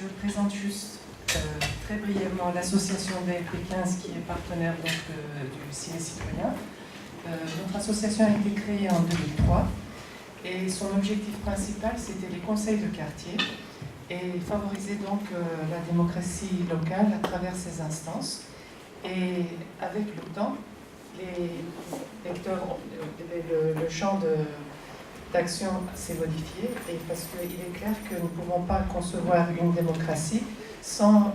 Je présente juste très brièvement l'association DLP15 qui est partenaire donc, du Ciné Citoyen. Notre association a été créée en 2003 et son objectif principal c'était les conseils de quartier et favoriser donc la démocratie locale à travers ces instances. Et avec le temps, les lecteurs, le champ d'action s'est modifié et parce qu'il est clair que nous ne pouvons pas concevoir une démocratie sans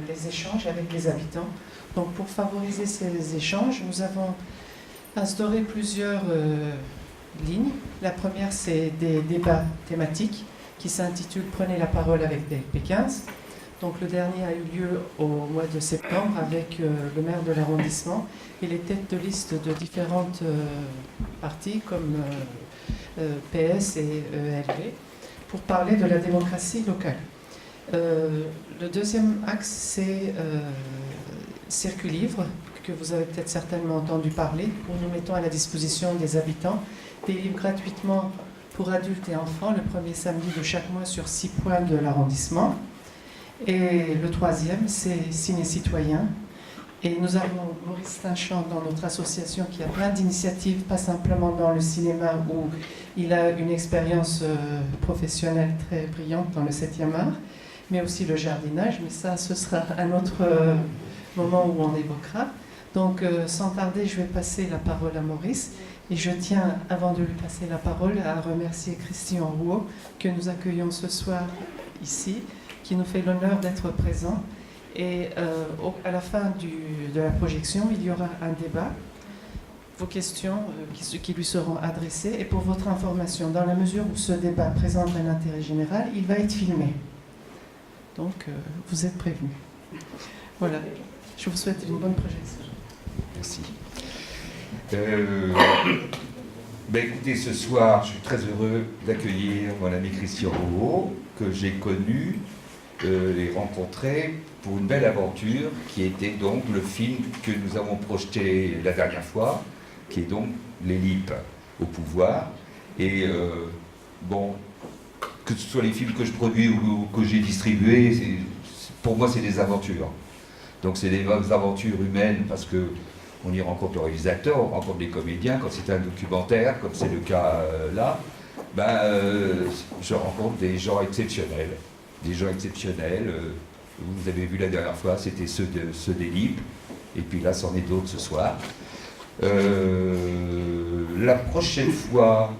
les échanges avec les habitants. Donc pour favoriser ces échanges, nous avons instauré plusieurs lignes. La première, c'est des débats thématiques qui s'intitulent « Prenez la parole avec DLP15 ». Donc le dernier a eu lieu au mois de septembre avec le maire de l'arrondissement et les têtes de liste de différentes partis comme PS et ELV pour parler de la démocratie locale. Le deuxième axe, c'est Circulivre, que vous avez peut-être certainement entendu parler, où nous mettons à la disposition des habitants des livres gratuitement pour adultes et enfants le premier samedi de chaque mois sur 6 points de l'arrondissement. Et le troisième, c'est Ciné Citoyen. Et nous avons Maurice Tinchamp dans notre association qui a plein d'initiatives, pas simplement dans le cinéma où il a une expérience professionnelle très brillante dans le 7e art, mais aussi le jardinage, mais ça, ce sera un autre moment où on évoquera. Donc, sans tarder, je vais passer la parole à Maurice. Et je tiens, avant de lui passer la parole, à remercier Christian Rouault, que nous accueillons ce soir ici, qui nous fait l'honneur d'être présent. Et à la fin de la projection, il y aura un débat, vos questions qui lui seront adressées. Et pour votre information, dans la mesure où ce débat présente un intérêt général, il va être filmé. Donc, vous êtes prévenus. Voilà. Je vous souhaite une bonne projection. Merci. Écoutez, ce soir, je suis très heureux d'accueillir mon ami Christian Rouault, que j'ai connu et rencontré pour une belle aventure, qui était donc le film que nous avons projeté la dernière fois, qui est donc Les LIP au pouvoir. Et bon, que ce soit les films que je produis ou que j'ai distribués, pour moi, c'est des aventures. Donc c'est des aventures humaines parce que on y rencontre le réalisateur, on rencontre les comédiens. Quand c'est un documentaire, comme c'est le cas là, je rencontre des gens exceptionnels. Des gens exceptionnels. Vous avez vu la dernière fois, c'était ceux des LIP. Et puis là, c'en est d'autres ce soir. La prochaine fois,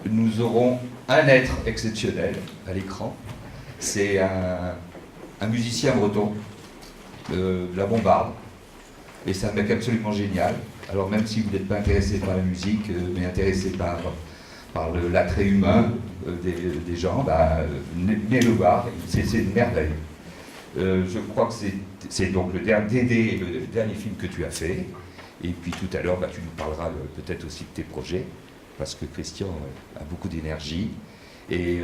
nous aurons un être exceptionnel à l'écran. C'est un musicien breton. De la Bombarde, et c'est un mec absolument génial. Alors même si vous n'êtes pas intéressé par la musique, mais intéressé par l'attrait humain des gens, venez le voir, c'est une merveille. Je crois que c'est donc le dernier film que tu as fait, et puis tout à l'heure tu nous parleras peut-être aussi de tes projets, parce que Christian a beaucoup d'énergie, et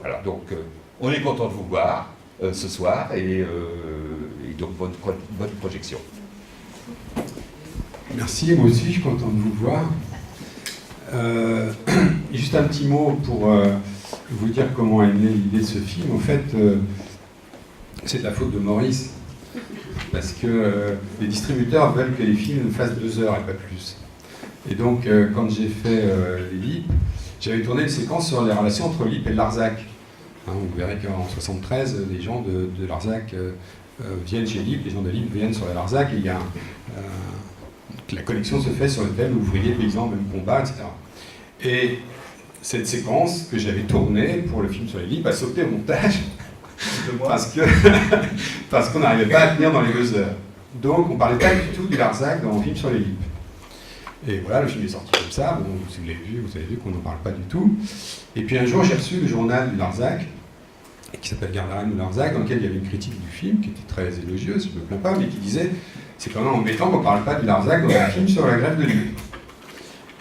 voilà, donc on est content de vous voir ce soir, et donc bonne projection. Merci, moi aussi je suis content de vous voir. Juste un petit mot pour vous dire comment est née l'idée de ce film. En fait, c'est de la faute de Maurice, parce que les distributeurs veulent que les films fassent 2 heures et pas plus. Et donc quand j'ai fait les LIP, j'avais tourné une séquence sur les relations entre LIP et Larzac. Vous verrez qu'en 73, les gens de Larzac viennent chez LIP, les gens de LIP viennent sur la Larzac, et la connexion se fait sur le thème ouvrier, paysan, même combat, etc. Et cette séquence que j'avais tournée pour le film sur les LIP a sauté au montage parce qu'on n'arrivait pas à tenir dans les 2 heures. Donc on ne parlait pas du tout du Larzac dans le film sur les LIP. Et voilà, le film est sorti comme ça. Bon, si vous l'avez vu, vous avez vu qu'on n'en parle pas du tout. Et puis un jour, j'ai reçu le journal du Larzac, qui s'appelle Garde la Reine ou Larzac, dans lequel il y avait une critique du film, qui était très élogieuse, je ne me plains pas, mais qui disait « C'est quand même embêtant qu'on ne parle pas du Larzac dans un film sur la grève de nuit ».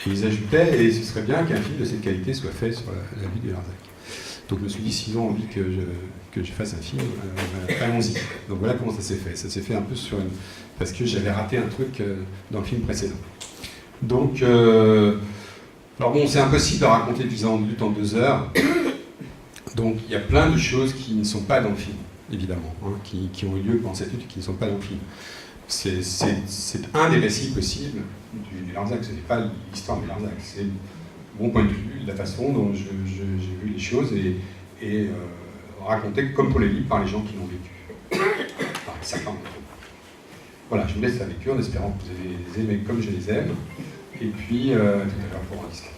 Et ils ajoutaient « Et ce serait bien qu'un film de cette qualité soit fait sur la vie du Larzac ». Donc je me suis dit « S'ils ont envie que je fasse un film, allons-y ». Donc voilà comment ça s'est fait. Ça s'est fait un peu parce que j'avais raté un truc dans le film précédent. Donc, alors bon, c'est impossible de raconter 10 ans de lutte en 2 heures. Donc, il y a plein de choses qui ne sont pas dans le film. évidemment, hein, qui ont eu lieu pendant cette lutte et qui ne sont pas dans le film. C'est un des récits possibles du Larzac. Ce n'est pas l'histoire du Larzac, c'est mon point de vue, la façon dont j'ai vu les choses et raconté comme pour les livres par les gens qui l'ont vécu. Enfin, certains d'entre eux. Voilà, je vous laisse avec eux en espérant que vous allez les aimer comme je les aime. Et puis, tout à l'heure, pour en discuter.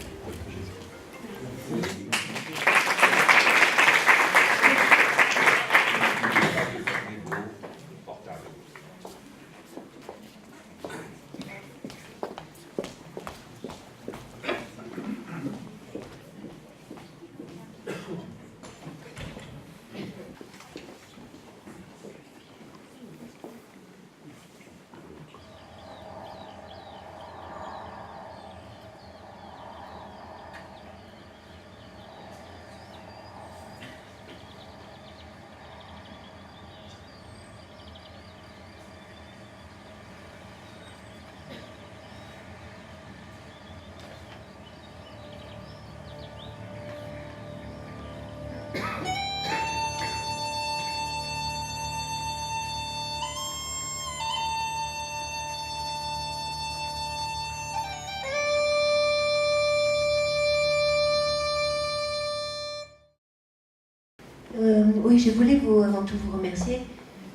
Oui, je voulais avant tout vous remercier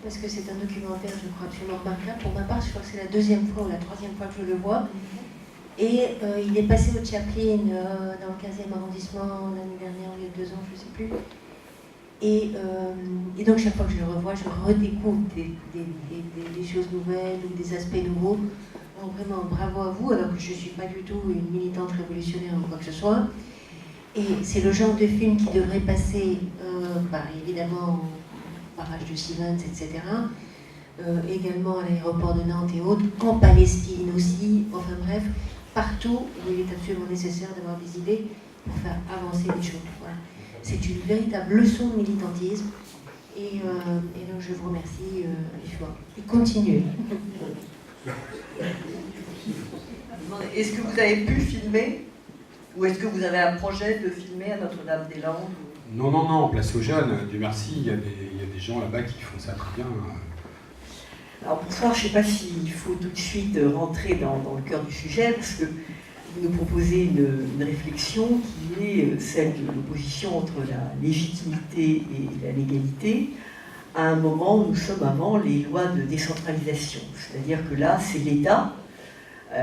parce que c'est un documentaire, je crois, absolument remarquable. Pour ma part, je crois que c'est la deuxième fois ou la troisième fois que je le vois. Et il est passé au Chaplin dans le 15e arrondissement l'année dernière, il y a 2 ans, je ne sais plus. Et donc chaque fois que je le revois, je redécouvre des choses nouvelles ou des aspects nouveaux. Donc vraiment, bravo à vous, alors que je ne suis pas du tout une militante révolutionnaire ou quoi que ce soit. Et c'est le genre de film qui devrait passer, évidemment, au barrage de Sivens, etc. Également à l'aéroport de Nantes et autres, en Palestine aussi, enfin bref, partout où il est absolument nécessaire d'avoir des idées pour faire avancer les choses. Voilà. C'est une véritable leçon de militantisme. Et donc je vous remercie vivement. Et continuez. Est-ce que vous avez pu filmer? Ou est-ce que vous avez un projet de filmer à Notre-Dame-des-Landes? Non, place aux jeunes. Dieu merci, il y a des gens là-bas qui font ça très bien. Alors pour ça, je ne sais pas s'il faut tout de suite rentrer dans le cœur du sujet, parce que vous nous proposez une réflexion qui est celle de l'opposition entre la légitimité et la légalité, à un moment où nous sommes avant les lois de décentralisation. C'est-à-dire que là, c'est l'État,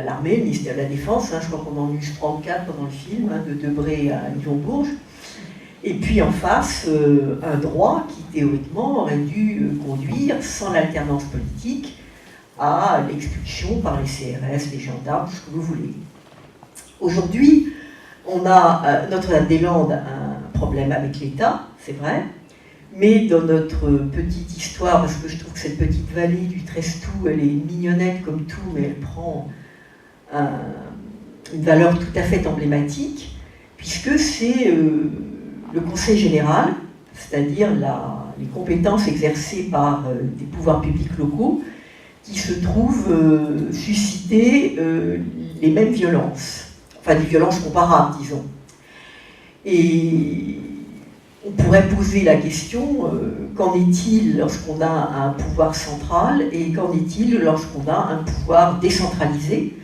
l'armée, le ministère de la Défense, je crois qu'on en use 34 pendant le film, de Debré à Yvon-Bourges, et puis en face, un droit qui théoriquement aurait dû conduire, sans l'alternance politique, à l'expulsion par les CRS, les gendarmes, tout ce que vous voulez. Aujourd'hui, on a Notre-Dame-des-Landes un problème avec l'État, c'est vrai, mais dans notre petite histoire, parce que je trouve que cette petite vallée du Trestou, elle est mignonnette comme tout, mais elle prend une valeur tout à fait emblématique, puisque c'est le Conseil général, c'est-à-dire les compétences exercées par des pouvoirs publics locaux, qui se trouvent susciter les mêmes violences, enfin des violences comparables, disons. Et on pourrait poser la question, qu'en est-il lorsqu'on a un pouvoir central et qu'en est-il lorsqu'on a un pouvoir décentralisé?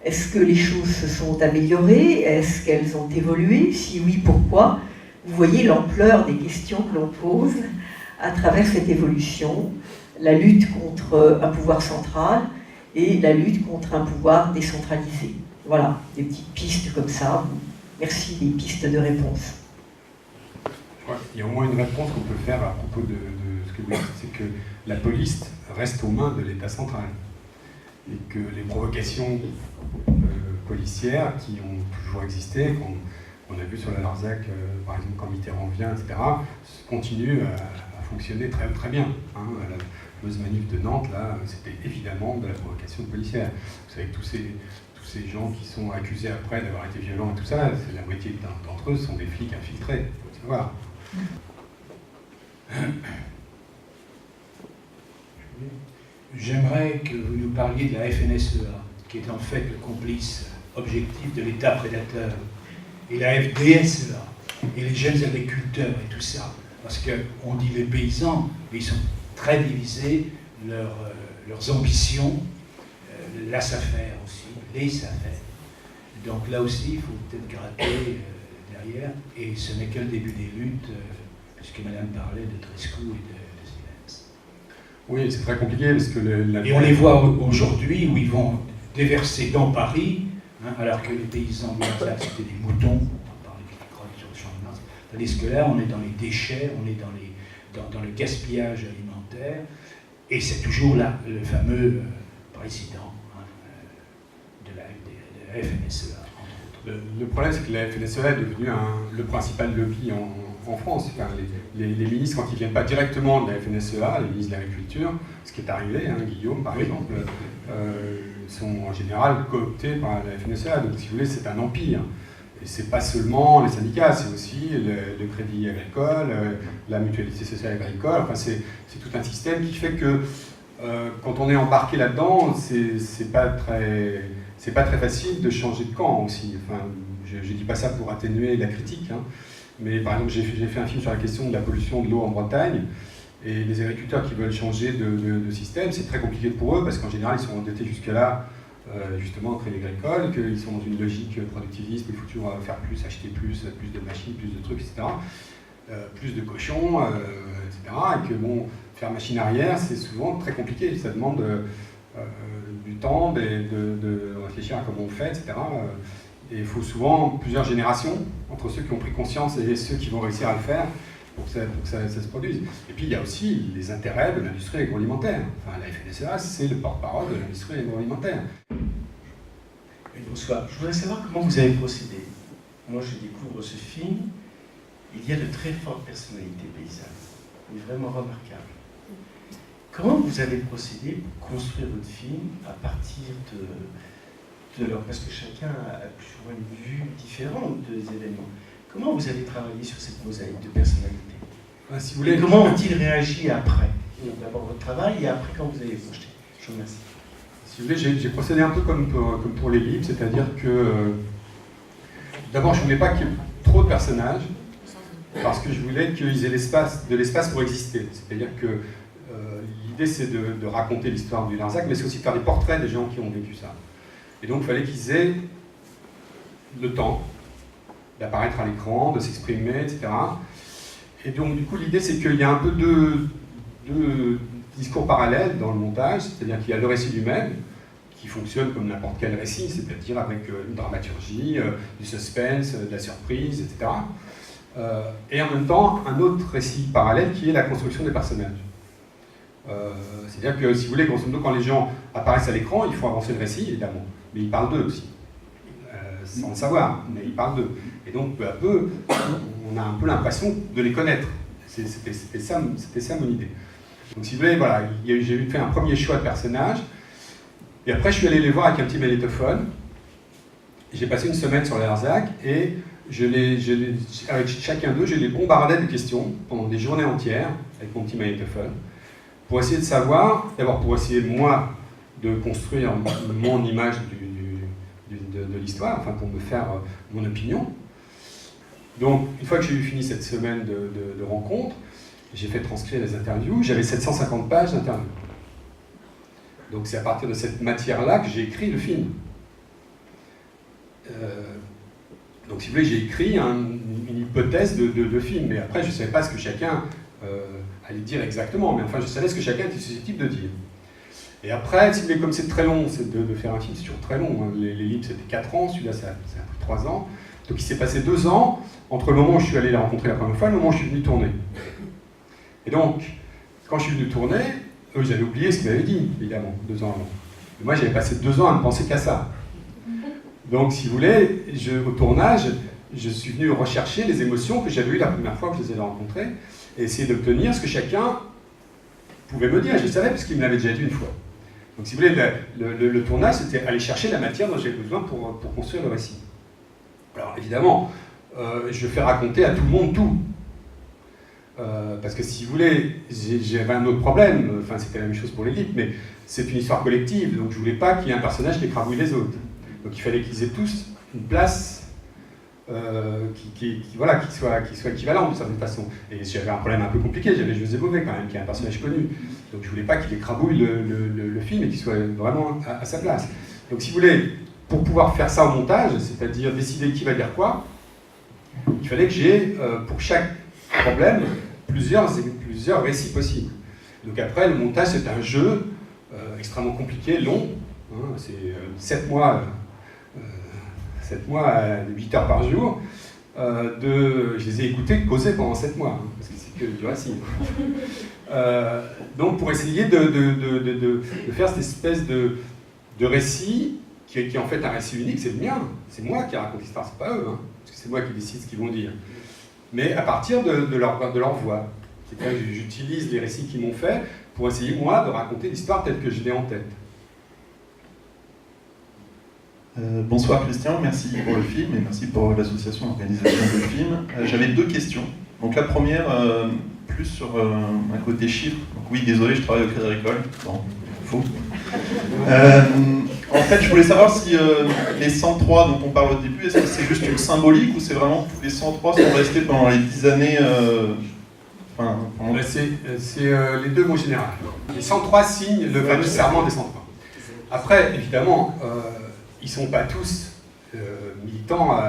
Est-ce que les choses se sont améliorées? Est-ce qu'elles ont évolué? Si oui, pourquoi? Vous voyez l'ampleur des questions que l'on pose à travers cette évolution, la lutte contre un pouvoir central et la lutte contre un pouvoir décentralisé. Voilà, des petites pistes comme ça. Merci des pistes de réponse. Il y a au moins une réponse qu'on peut faire à propos de ce que vous dites, c'est que la police reste aux mains de l'État central. Et que les provocations policières qui ont toujours existé, qu'on a vu sur la Larzac, par exemple quand Mitterrand vient, etc., continuent à fonctionner très, très bien. La fameuse manif de Nantes, là, c'était évidemment de la provocation policière. Vous savez que tous ces gens qui sont accusés après d'avoir été violents et tout ça, la moitié d'entre eux sont des flics infiltrés, il faut le savoir. J'aimerais que vous nous parliez de la FNSEA, qui est en fait le complice objectif de l'État prédateur, et la FDSEA, et les jeunes agriculteurs et tout ça. parce qu'on dit les paysans, mais ils sont très divisés, leurs ambitions, la SAFER aussi, les SAFER. Donc là aussi, il faut peut-être gratter derrière, et ce n'est que le début des luttes, puisque Madame parlait de Trescou et de Siemens. Oui, c'est très compliqué parce que et on les voit aujourd'hui où ils vont déverser dans Paris, hein, alors que les paysans de Larzac c'était des moutons, on parlait des crottes sur le champ de Mars, tandis que là on est dans les déchets, on est dans le gaspillage alimentaire, et c'est toujours là le fameux président de la FNSEA. Le problème, c'est que la FNSEA est devenue le principal lobby en France. Enfin, les ministres, quand ils ne viennent pas directement de la FNSEA, les ministres de l'Agriculture, ce qui est arrivé, hein, Guillaume par exemple, sont en général cooptés par la FNSEA. Donc si vous voulez, c'est un empire. Et ce n'est pas seulement les syndicats, c'est aussi le crédit agricole, la mutualité sociale agricole. Enfin, c'est tout un système qui fait que quand on est embarqué là-dedans, c'est pas très facile de changer de camp aussi. Enfin, je ne dis pas ça pour atténuer la critique, hein, mais par exemple, j'ai fait un film sur la question de la pollution de l'eau en Bretagne, et les agriculteurs qui veulent changer de système, c'est très compliqué pour eux, parce qu'en général, ils sont endettés jusque-là, justement, au crédit agricole, qu'ils sont dans une logique productiviste, il faut toujours faire plus, acheter plus de machines, plus de trucs, etc., plus de cochons, etc., et que, bon, faire machine arrière, c'est souvent très compliqué, ça demande du temps, de réfléchir à comment on fait, etc. Et il faut souvent plusieurs générations entre ceux qui ont pris conscience et ceux qui vont réussir à le faire pour que ça se produise. Et puis il y a aussi les intérêts de l'industrie agroalimentaire. Enfin, la FNSEA, c'est le porte-parole de l'industrie agroalimentaire. Bonsoir. Je voudrais savoir comment vous avez procédé. Moi, je découvre ce film. Il y a de très fortes personnalités paysannes. Il est vraiment remarquable. Comment vous avez procédé pour construire votre film à partir de leur... Parce que chacun a plus ou moins une vue différente des événements. Comment vous avez travaillé sur cette mosaïque de personnalités? Si vous voulez, et comment ont-ils réagi après? D'abord votre travail et après quand vous avez projeté. Je vous remercie. Si vous voulez, j'ai procédé un peu comme pour les livres, c'est-à-dire que d'abord je ne voulais pas qu'il y ait trop de personnages, parce que je voulais qu'ils aient de l'espace pour exister. C'est-à-dire que l'idée c'est de raconter l'histoire du Larzac, mais c'est aussi de faire des portraits des gens qui ont vécu ça. Et donc il fallait qu'ils aient le temps d'apparaître à l'écran, de s'exprimer, etc. Et donc du coup l'idée c'est qu'il y a un peu deux discours parallèles dans le montage, c'est-à-dire qu'il y a le récit lui-même, qui fonctionne comme n'importe quel récit, c'est-à-dire avec une dramaturgie, du suspense, de la surprise, etc. Et en même temps, un autre récit parallèle qui est la construction des personnages. C'est-à-dire que, si vous voulez, grosso modo, quand les gens apparaissent à l'écran, il faut avancer le récit, évidemment, mais ils parlent d'eux aussi, sans le savoir, mais ils parlent d'eux. Et donc, peu à peu, on a un peu l'impression de les connaître. C'était ça mon idée. Donc, si vous voulez, voilà, j'ai fait un premier choix de personnages, et après, je suis allé les voir avec un petit magnétophone. J'ai passé une semaine sur les Larzac, et avec chacun d'eux, je les bombardais de questions pendant des journées entières, avec mon petit magnétophone, pour essayer de savoir, d'abord pour essayer moi de construire mon image de l'histoire, enfin pour me faire mon opinion. Donc une fois que j'ai eu fini cette semaine de rencontres, j'ai fait transcrire les interviews, j'avais 750 pages d'interviews. Donc c'est à partir de cette matière-là que j'ai écrit le film. Donc si vous voulez, j'ai écrit une hypothèse de film, mais après je ne savais pas ce que chacun allait dire exactement, mais enfin je savais ce que chacun était susceptible de dire. Et après, si vous voulez, comme c'est très long, de faire un film, c'est toujours très long, hein. Les livres c'était 4 ans, celui-là ça a pris 3 ans, donc il s'est passé 2 ans entre le moment où je suis allé les rencontrer la première fois et le moment où je suis venu tourner. Et donc, quand je suis venu tourner, eux ils avaient oublié ce qu'ils m'avaient dit, évidemment, 2 ans avant. Et moi j'avais passé 2 ans à ne penser qu'à ça. Donc, si vous voulez, au tournage, je suis venu rechercher les émotions que j'avais eues la première fois que je les avais rencontrées et essayer d'obtenir ce que chacun pouvait me dire. Je le savais parce qu'il me l'avait déjà dit une fois. Donc, si vous voulez, le tournage, c'était aller chercher la matière dont j'avais besoin pour construire le récit. Alors, évidemment, je fais raconter à tout le monde tout. Parce que, si vous voulez, j'avais un autre problème. Enfin, c'était la même chose pour les livres, mais c'est une histoire collective. Donc, je ne voulais pas qu'il y ait un personnage qui écrabouille les autres. Donc il fallait qu'ils aient tous une place qui soit équivalent d'une certaine façon. Et j'avais un problème un peu compliqué, j'avais José Bové quand même, qui est un personnage connu. Donc je voulais pas qu'il écrabouille le film et qu'il soit vraiment à sa place. Donc si vous voulez, pour pouvoir faire ça au montage, c'est-à-dire décider qui va dire quoi, il fallait que j'ai, pour chaque problème, plusieurs récits possibles. Donc après, le montage, c'est un jeu extrêmement compliqué, long. Hein, c'est 7 mois, 8 heures par jour. Je les ai écoutés causer pendant 7 mois, hein, parce que c'est que du récit. Donc pour essayer de faire cette espèce de récit, qui est en fait un récit unique, c'est le mien. C'est moi qui raconte l'histoire, c'est pas eux, hein, parce que c'est moi qui décide ce qu'ils vont dire. Mais à partir de leur voix. C'est-à-dire que j'utilise les récits qu'ils m'ont fait pour essayer, moi, de raconter l'histoire telle que je l'ai en tête. Bonsoir Christian, merci pour le film et merci pour l'association d'organisation du film. J'avais 2 questions. Donc la première, plus sur un côté chiffre. Donc oui, désolé, je travaille au Crédit Agricole. Bon, faux. En fait, je voulais savoir si les 103 dont on parle au début, est-ce que c'est juste une symbolique ou c'est vraiment que les 103 sont restés pendant les 10 années C'est les 2 mots généraux. Les 103 signent le fameux serment des 103. Après, évidemment, ils ne sont pas tous militants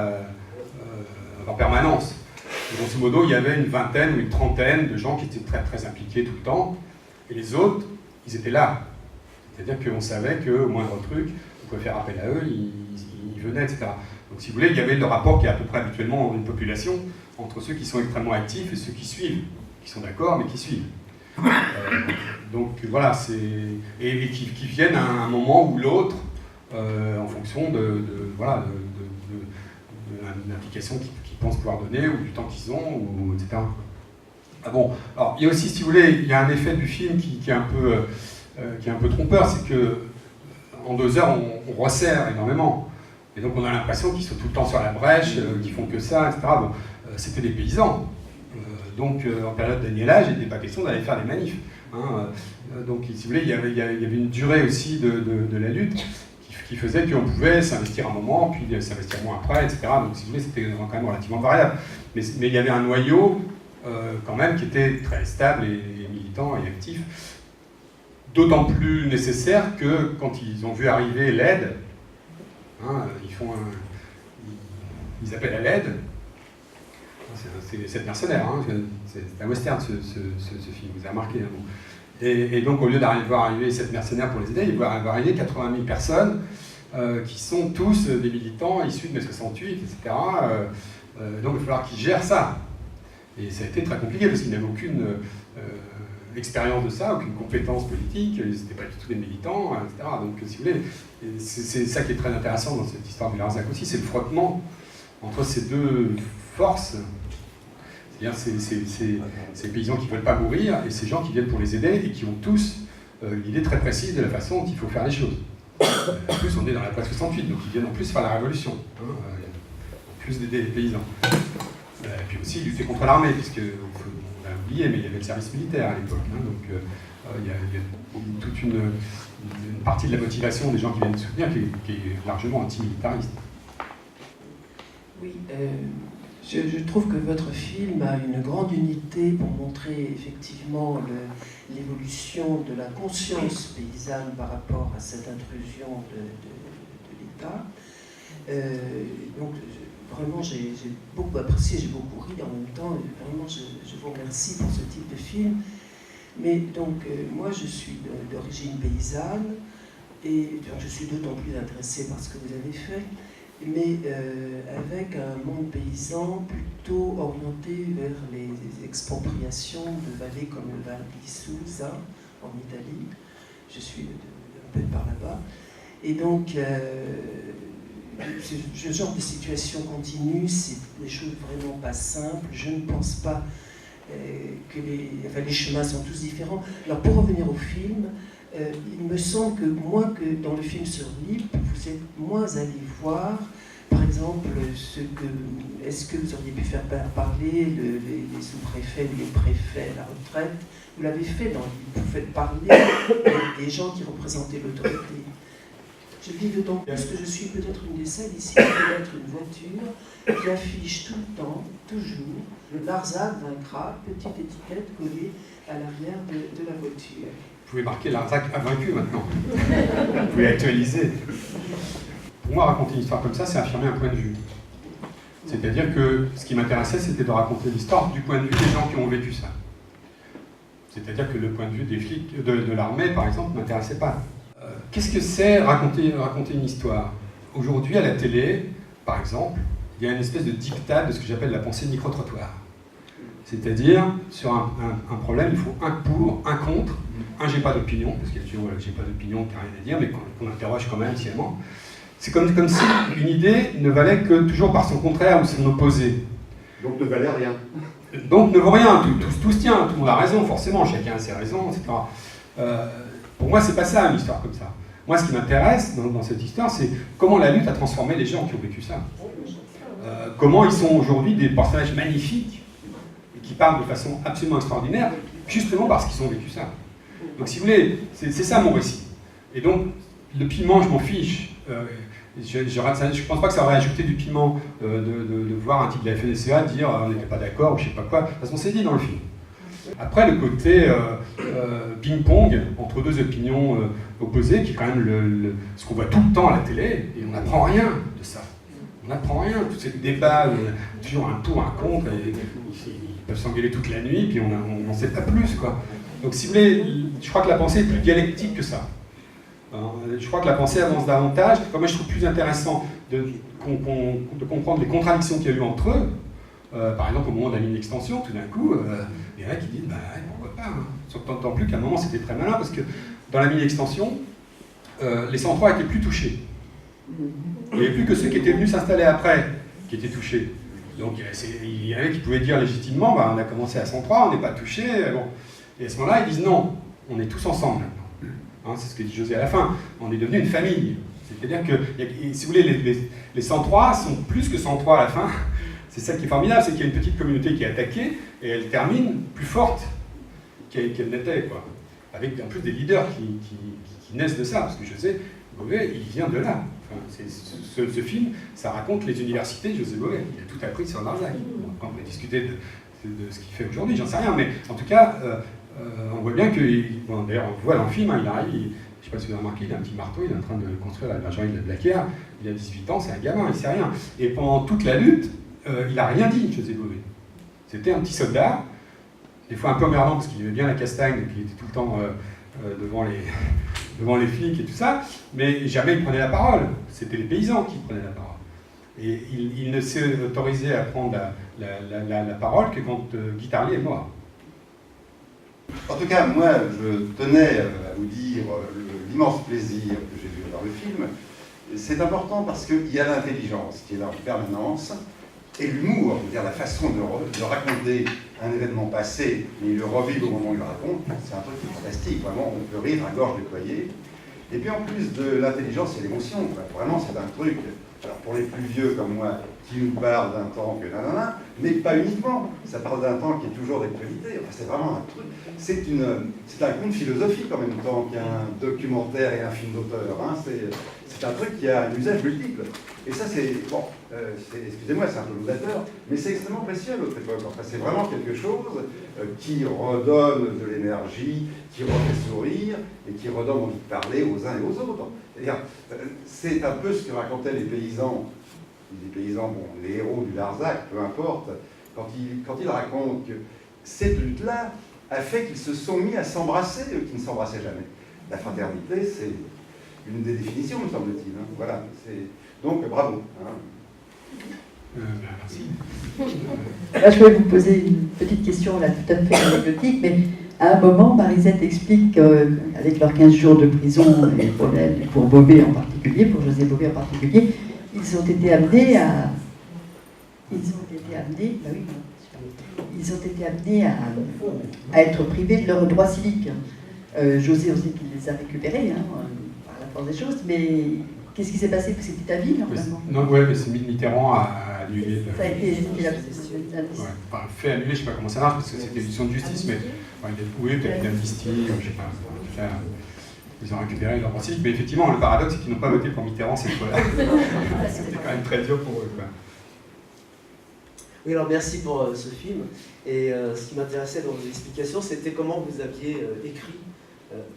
en permanence. Grosso modo, il y avait une vingtaine ou une trentaine de gens qui étaient très, très impliqués tout le temps. Et les autres, ils étaient là. C'est-à-dire qu'on savait qu'au moindre truc, on pouvait faire appel à eux, ils venaient, etc. Donc si vous voulez, il y avait le rapport qui est à peu près habituellement dans une population entre ceux qui sont extrêmement actifs et ceux qui suivent, qui sont d'accord mais qui suivent. Donc voilà, et qui viennent à un moment ou l'autre en fonction de l'implication qu'ils pensent pouvoir donner ou du temps qu'ils ont, etc. Ah bon, alors il y a aussi, si vous voulez, il y a un effet du film qui est un peu trompeur, c'est que en 2 heures, on resserre énormément. Et donc on a l'impression qu'ils sont tout le temps sur la brèche, qu'ils font que ça, etc. Bon, c'était des paysans. Donc en période d'agnelage, il n'était pas question d'aller faire des manifs. Hein. Donc si vous voulez, il y avait une durée aussi de la lutte qui faisait qu'on pouvait s'investir un moment, puis s'investir moins après, etc. Donc si vous voulez, c'était quand même relativement variable. Mais il y avait un noyau quand même qui était très stable et militant et actif. D'autant plus nécessaire que quand ils ont vu arriver l'aide, hein, ils appellent à l'aide. C'est 7 mercenaires, hein, c'est un western ce film, vous avez remarqué. Hein, bon. Et donc au lieu de voir arriver 7 mercenaires pour les aider, ils voient arriver 80 000 personnes qui sont tous des militants issus de mai 68, etc. Donc il va falloir qu'ils gèrent ça. Et ça a été très compliqué parce qu'ils n'avaient aucune expérience de ça, aucune compétence politique, ils n'étaient pas du tout des militants, etc. Donc si vous voulez, c'est ça qui est très intéressant dans cette histoire du Larzac aussi, c'est le frottement entre ces 2 forces. C'est-à-dire ces paysans qui ne veulent pas mourir et ces gens qui viennent pour les aider et qui ont tous l'idée très précise de la façon dont il faut faire les choses. En plus, on est dans la presse 68, donc ils viennent en plus faire la révolution, hein, en plus d'aider les paysans. Et puis aussi lutter contre l'armée, puisque on l'a oublié, mais il y avait le service militaire à l'époque. Hein, donc il y a toute une partie de la motivation des gens qui viennent soutenir qui est largement anti-militariste. Oui, je trouve que votre film a une grande unité pour montrer effectivement l'évolution de la conscience paysanne par rapport à cette intrusion de l'État. Donc vraiment j'ai beaucoup apprécié, j'ai beaucoup ri en même temps, et vraiment je vous remercie pour ce type de film. Mais donc moi je suis d'origine paysanne et je suis d'autant plus intéressée par ce que vous avez fait, mais avec un monde paysan plutôt orienté vers les expropriations de vallées comme le Val di Susa en Italie. Je suis un peu par là-bas. Et donc, ce genre de situation continue, c'est des choses vraiment pas simples. Je ne pense pas que les chemins sont tous différents. Alors, pour revenir au film, il me semble que moins que dans le film sur l'île, vous êtes moins allé voir, par exemple, est-ce que vous auriez pu faire parler les sous-préfets ou les préfets à la retraite? Vous l'avez fait dans l'île, vous faites parler des gens qui représentaient l'autorité. Je le dis d'autant plus que je suis peut-être une des seules ici à connaître une voiture qui affiche tout le temps, toujours, Larzac vaincra, petite étiquette collée à l'arrière de la voiture. Vous pouvez marquer Larzac a vaincu maintenant. Vous pouvez actualiser. Pour moi, raconter une histoire comme ça, c'est affirmer un point de vue. C'est-à-dire que ce qui m'intéressait, c'était de raconter l'histoire du point de vue des gens qui ont vécu ça. C'est-à-dire que le point de vue des flics, de l'armée, par exemple, ne m'intéressait pas. Qu'est-ce que c'est raconter une histoire? Aujourd'hui, à la télé, par exemple, il y a une espèce de diktat de ce que j'appelle la pensée micro-trottoir. C'est-à-dire, sur un problème, il faut un pour, un contre, un j'ai pas d'opinion, parce qu'il y a toujours j'ai pas d'opinion qui n'a rien à dire, mais qu'on interroge quand même sciemment. C'est comme si une idée ne valait que toujours par son contraire ou son opposé. Donc ne valait rien. Donc ne vaut rien, tout se tient, tout le monde a raison, forcément, chacun a ses raisons, etc. Pour moi, c'est pas ça, une histoire comme ça. Moi, ce qui m'intéresse dans cette histoire, c'est comment la lutte a transformé les gens qui ont vécu ça. Comment ils sont aujourd'hui des personnages magnifiques et qui parlent de façon absolument extraordinaire, justement parce qu'ils ont vécu ça. Donc, si vous voulez, c'est ça mon récit. Et donc, le piment, je m'en fiche. Je ne pense pas que ça aurait ajouté du piment de voir un type de la FNSEA dire on n'était pas d'accord ou je sais pas quoi. De toute façon, c'est dit dans le film. Après, le côté ping-pong entre deux opinions opposées, qui est quand même ce qu'on voit tout le temps à la télé, et on n'apprend rien de ça. On n'apprend rien. Tous ces débats, toujours un pour, un contre, et ils peuvent s'engueuler toute la nuit, puis on n'en sait pas plus, quoi. Donc, si vous voulez, je crois que la pensée est plus dialectique que ça. Je crois que la pensée avance davantage. Moi, je trouve plus intéressant de comprendre les contradictions qu'il y a eu entre eux. Par exemple, au moment de la mine d'extension, tout d'un coup, il y en a qui disent bah, pourquoi pas. D'autant plus qu'à un moment, c'était très malin, parce que dans la mine d'extension, les 103 étaient plus touchés. Il n'y avait plus que ceux qui étaient venus s'installer après qui étaient touchés. Donc, il y en avait qui pouvaient dire légitimement bah, on a commencé à 103, on n'est pas touchés. Bon. Et à ce moment-là, ils disent non, on est tous ensemble maintenant. Hein, c'est ce que dit José à la fin, on est devenu une famille. C'est-à-dire que, si vous voulez, les 103 sont plus que 103 à la fin. C'est ça qui est formidable, c'est qu'il y a une petite communauté qui est attaquée, et elle termine plus forte qu'elle n'était, quoi. Avec en plus des leaders qui naissent de ça, parce que José Bové, il vient de là. Enfin, ce film, ça raconte les universités de José Bové. Il a tout appris sur Larzac. On peut discuter de ce qu'il fait aujourd'hui, j'en sais rien, mais en tout cas, on voit bien que, bon, d'ailleurs on le voit dans le film, hein, il arrive, je ne sais pas si vous avez remarqué, il a un petit marteau, il est en train de construire la bergerie de la Blaquière, il a 18 ans, c'est un gamin, il ne sait rien. Et pendant toute la lutte, il n'a rien dit, José Bové. C'était un petit soldat, des fois un peu emmerdant parce qu'il aimait bien la castagne, donc il était tout le temps devant les flics et tout ça, mais jamais il prenait la parole. C'était les paysans qui prenaient la parole. Et il ne s'est autorisé à prendre la parole que quand Guy Tarlier est mort. En tout cas, moi, je tenais à vous dire l'immense plaisir que j'ai vu dans le film. C'est important parce qu'il y a l'intelligence qui est là en permanence, et l'humour, c'est-à-dire la façon de raconter un événement passé, mais le revivre au moment où il le raconte, c'est un truc fantastique, vraiment, on peut rire à gorge déployée. Et puis en plus de l'intelligence, c'est l'émotion, vraiment c'est un truc, alors pour les plus vieux comme moi, qui nous parle d'un temps que nanana, mais pas uniquement, ça parle d'un temps qui est toujours d'actualité, enfin, c'est vraiment un truc, c'est un conte philosophique en même temps qu'un documentaire et un film d'auteur, hein. C'est un truc qui a un usage multiple. Et ça, c'est, bon, excusez-moi, c'est un peu laudateur, mais c'est extrêmement précieux à notre époque. Enfin, c'est vraiment quelque chose qui redonne de l'énergie, qui refait sourire, et qui redonne envie de parler aux uns et aux autres. C'est un peu ce que racontaient les paysans, bon, les héros du Larzac, peu importe, quand ils racontent que cette lutte-là a fait qu'ils se sont mis à s'embrasser, eux qui ne s'embrassaient jamais. La fraternité, c'est une des définitions, me semble-t-il. Hein. Voilà. Donc, bravo. Hein. Merci. Là, je voulais vous poser une petite question, là, tout à fait anecdotique, mais à un moment, Marisette explique qu'avec leurs 15 jours de prison, et pour Bové en particulier, pour José Bové en particulier, ils ont été amenés à... à être privés de leurs droits civiques. José aussi qui les a récupérés, hein, par la force des choses, mais qu'est-ce qui s'est passé? C'était à vie, normalement. Non, ouais, mais c'est Mitterrand a annulé. Ça a été enfin, fait annuler, je ne sais pas comment ça marche, parce que c'était une décision de justice, mais oui, peut-être une amnistie, je ne sais pas. ils ont récupéré leur droit civique. Mais effectivement, le paradoxe, c'est qu'ils n'ont pas voté pour Mitterrand cette fois-là. C'était quand même très dur pour eux, quoi. Oui, alors merci pour ce film. Et ce qui m'intéressait dans vos explications, c'était comment vous aviez écrit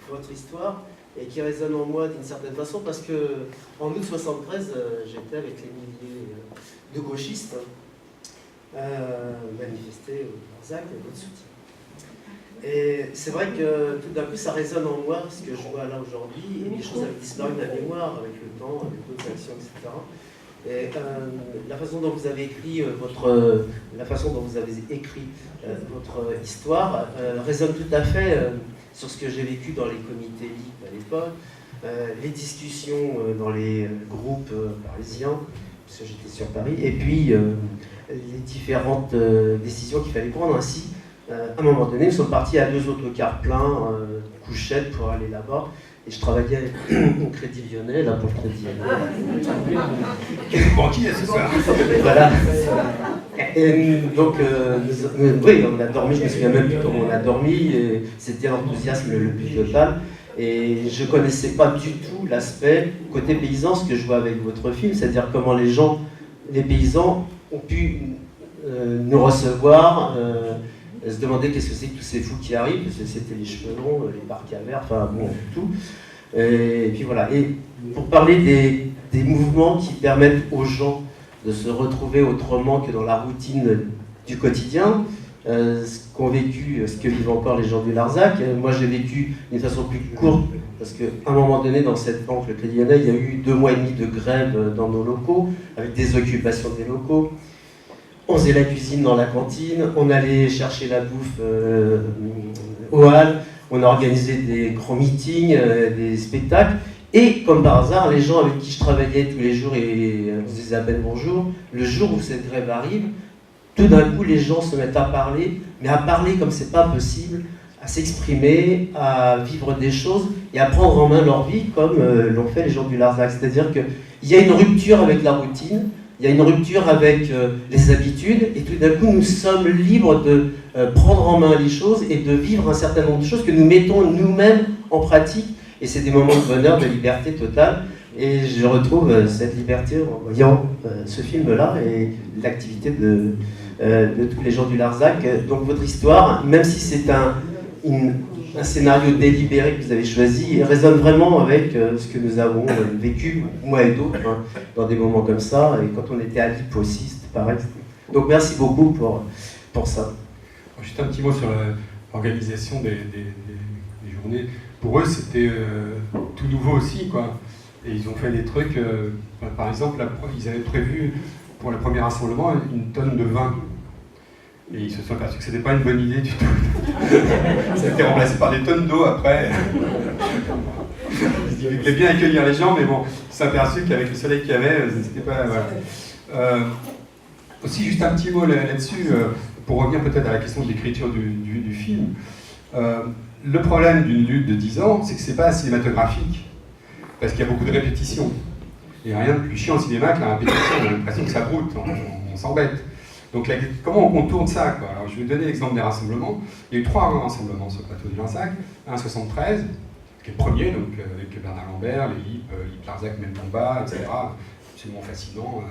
votre histoire, et qui résonne en moi d'une certaine façon, parce que en août 73, j'étais avec les milliers de gauchistes manifester au Larzac avec votre soutien. Et c'est vrai que tout d'un coup, ça résonne en moi, ce que je vois là aujourd'hui, et les choses avaient disparu de ma mémoire avec le temps, avec d'autres actions, etc. Et la façon dont vous avez écrit votre histoire résonne tout à fait sur ce que j'ai vécu dans les comités LIP à l'époque, les discussions dans les groupes parisiens, parce que j'étais sur Paris, et puis les différentes décisions qu'il fallait prendre. Ainsi, à un moment donné, nous sommes partis à 2 autocars pleins, couchettes pour aller là-bas. Et je travaillais au Crédit Lyonnais, là pour le Crédit Lyonnais. Quel banquier ce soir? Voilà. Et donc, oui, on a dormi, je me souviens même plus comment on a dormi, et c'était l'enthousiasme le plus total. Et je ne connaissais pas du tout l'aspect côté paysan, ce que je vois avec votre film, c'est-à-dire comment les paysans ont pu nous recevoir, se demander qu'est-ce que c'est que tous ces fous qui arrivent, parce que c'était les cheveux longs, les barques à verre, enfin bon, tout. Et puis voilà. Et pour parler des mouvements qui permettent aux gens de se retrouver autrement que dans la routine du quotidien, ce qu'ont vécu, ce que vivent encore les gens du Larzac. Moi, j'ai vécu d'une façon plus courte, parce qu'à un moment donné, dans cette banque, le Crédit Lyonnais, il y a eu 2 mois et demi de grève dans nos locaux, avec des occupations des locaux. On faisait la cuisine dans la cantine, on allait chercher la bouffe au hall, on a organisé des grands meetings, des spectacles, et comme par hasard, les gens avec qui je travaillais tous les jours et on se disait à peine bonjour, le jour où cette grève arrive, tout d'un coup les gens se mettent à parler, mais à parler comme c'est pas possible, à s'exprimer, à vivre des choses et à prendre en main leur vie comme l'ont fait les gens du Larzac. C'est-à-dire qu'il y a une rupture avec la routine, il y a une rupture avec les habitudes, et tout d'un coup nous sommes libres de prendre en main les choses et de vivre un certain nombre de choses que nous mettons nous-mêmes en pratique, et c'est des moments de bonheur, de liberté totale, et je retrouve cette liberté en voyant ce film-là et l'activité de tous les gens du Larzac. Donc votre histoire, même si c'est un scénario délibéré que vous avez choisi, résonne vraiment avec ce que nous avons vécu, moi et d'autres, hein, dans des moments comme ça, et quand on était à l'IP aussi, c'était pareil. Donc merci beaucoup pour ça. Juste un petit mot sur l'organisation des journées. Pour eux, c'était tout nouveau aussi, quoi. Et ils ont fait des trucs, par exemple, ils avaient prévu pour le premier rassemblement 1 tonne de vin. Et ils se sont aperçus que c'était pas une bonne idée du tout. Ça a été remplacé par des tonnes d'eau après. Ils voulaient bien accueillir les gens, mais bon, ils se sont aperçus qu'avec le soleil qu'il y avait, c'était pas... Voilà. Aussi, juste un petit mot là-dessus, pour revenir peut-être à la question de l'écriture du film. Le problème d'une lutte de 10 ans, c'est que c'est pas cinématographique, parce qu'il y a beaucoup de répétitions. Il n'y a rien de plus chiant au cinéma que la répétition, on a l'impression que ça broute, on s'embête. Donc comment on contourne ça, quoi? Alors je vais donner l'exemple des rassemblements. Il y a eu 3 rassemblements sur le plateau du Larzac. Un 73, qui est le premier, donc avec Bernard Lambert, les LIP Larzac, même combat, etc. Absolument fascinant.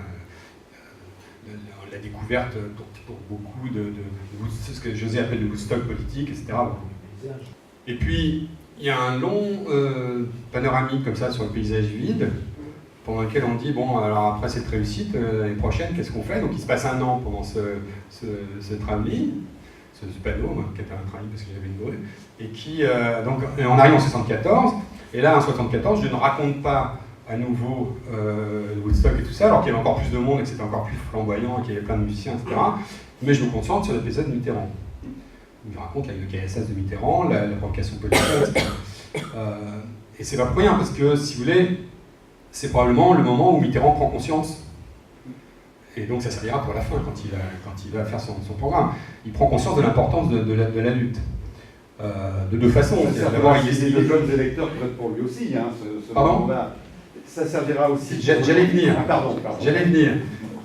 La découverte pour beaucoup de ce que José appelle le Woodstock politique, etc. Et puis, il y a un long panoramique comme ça sur le paysage vide, pendant lequel on dit, bon, alors après cette réussite, l'année prochaine, qu'est-ce qu'on fait? Donc il se passe 1 an pendant ce tramline, ce panneau, qui était un tramline parce que j'avais une grue, et et on arrive en 74, et là, en 74, je ne raconte pas à nouveau Woodstock et tout ça, alors qu'il y avait encore plus de monde, et que c'était encore plus flamboyant, et qu'il y avait plein de musiciens, etc. Mais je me concentre sur l'épisode de Mitterrand. Je raconte le KSS de Mitterrand, la provocation politique, etc. Et c'est pas pour rien, parce que, si vous voulez, c'est probablement le moment où Mitterrand prend conscience. Et donc ça servira pour la fin, quand il va faire son programme. Il prend conscience de l'importance de la lutte. De 2 façons. D'abord, il y a des jeunes électeurs qui votent pour lui aussi. Hein, Pardon ? Ça servira aussi. J'allais venir. Pardon. J'allais venir.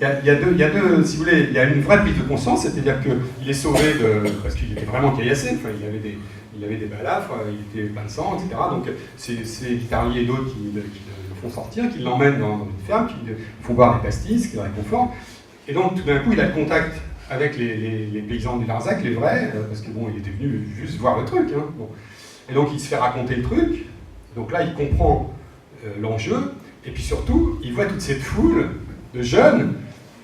Il y a deux, si vous voulez, il y a une vraie prise de conscience, c'est-à-dire qu'il est sauvé parce qu'il était vraiment caillassé. Enfin, il il avait des balafres, il était plein de sang, etc. Donc c'est Guitarlier et d'autres qui le font sortir, qui l'emmènent dans une ferme, qui le font boire des pastilles, ce qui le réconforte. Et donc tout d'un coup, il a le contact avec les paysans du Larzac, les vrais, parce que bon, il était venu juste voir le truc. Hein, bon. Et donc il se fait raconter le truc, donc là il comprend l'enjeu, et puis surtout, il voit toute cette foule de jeunes,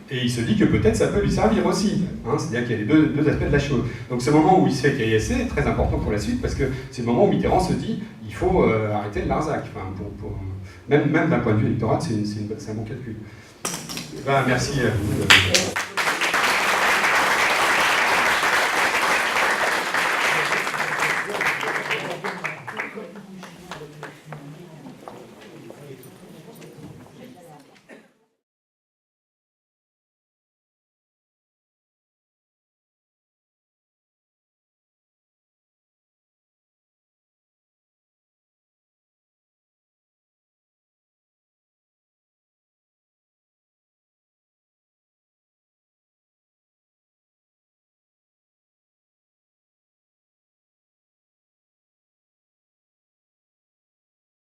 et il se dit que peut-être ça peut lui servir aussi. Hein, c'est-à-dire qu'il y a les deux aspects de la chose. Donc ce moment où il se fait caillasser est très important pour la suite, parce que c'est le moment où Mitterrand se dit il faut arrêter le Larzac. Enfin, même d'un point de vue électoral, c'est un bon calcul. Ben, merci à vous.